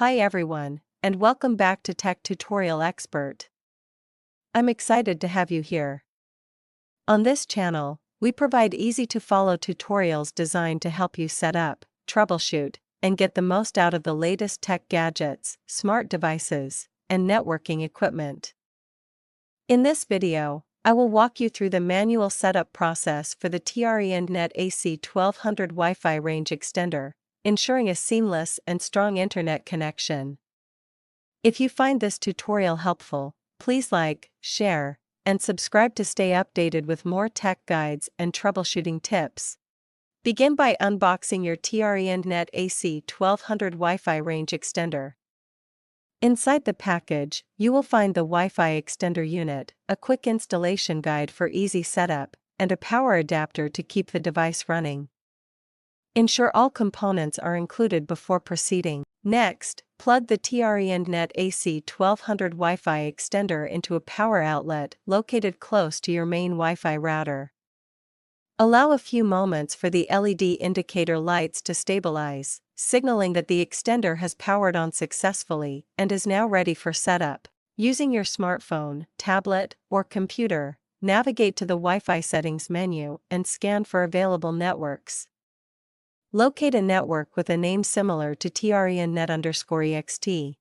Hi everyone, and welcome back to Tech Tutorial Expert. I'm excited to have you here. On this channel, we provide easy-to-follow tutorials designed to help you set up, troubleshoot, and get the most out of the latest tech gadgets, smart devices, and networking equipment. In this video, I will walk you through the manual setup process for the TRENDnet AC1200 Wi-Fi Range Extender, ensuring a seamless and strong internet connection. If you find this tutorial helpful, please like, share, and subscribe to stay updated with more tech guides and troubleshooting tips. Begin by unboxing your TRENDnet AC1200 Wi-Fi Range Extender. Inside the package, you will find the Wi-Fi extender unit, a quick installation guide for easy setup, and a power adapter to keep the device running. Ensure all components are included before proceeding. Next, plug the TRENDnet AC1200 Wi-Fi extender into a power outlet located close to your main Wi-Fi router. Allow a few moments for the LED indicator lights to stabilize, signaling that the extender has powered on successfully and is now ready for setup. Using your smartphone, tablet, or computer, navigate to the Wi-Fi settings menu and scan for available networks. Locate a network with a name similar to TRENDnet_EXT.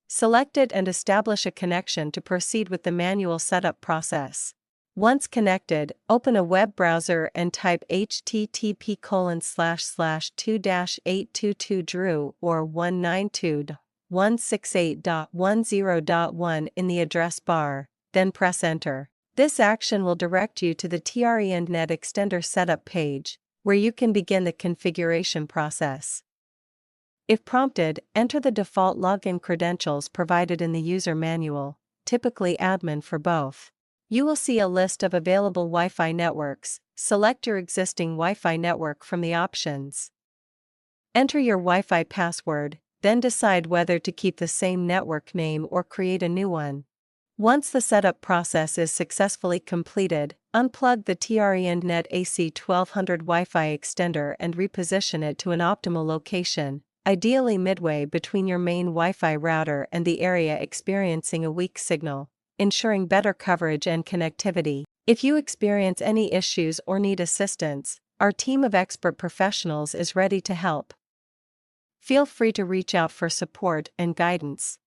Select it and establish a connection to proceed with the manual setup process. Once connected, open a web browser and type http://2-822.drew or 192.168.10.1 in the address bar, then press enter. This action will direct you to the TRENDnet extender setup page, where you can begin the configuration process. If prompted, enter the default login credentials provided in the user manual, typically admin for both. You will see a list of available Wi-Fi networks. Select your existing Wi-Fi network from the options. Enter your Wi-Fi password, then decide whether to keep the same network name or create a new one. Once the setup process is successfully completed, unplug the TRENDnet AC1200 Wi-Fi extender and reposition it to an optimal location, ideally midway between your main Wi-Fi router and the area experiencing a weak signal, ensuring better coverage and connectivity. If you experience any issues or need assistance, our team of expert professionals is ready to help. Feel free to reach out for support and guidance.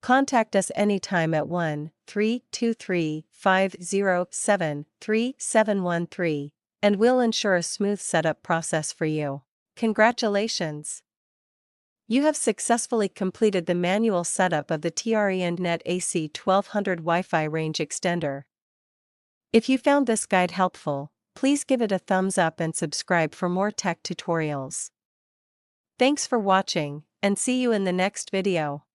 Contact us anytime at 1-323-507-3713, and we'll ensure a smooth setup process for you. Congratulations! You have successfully completed the manual setup of the TRENDnet AC1200 Wi-Fi Range Extender. If you found this guide helpful, please give it a thumbs up and subscribe for more tech tutorials. Thanks for watching, and see you in the next video.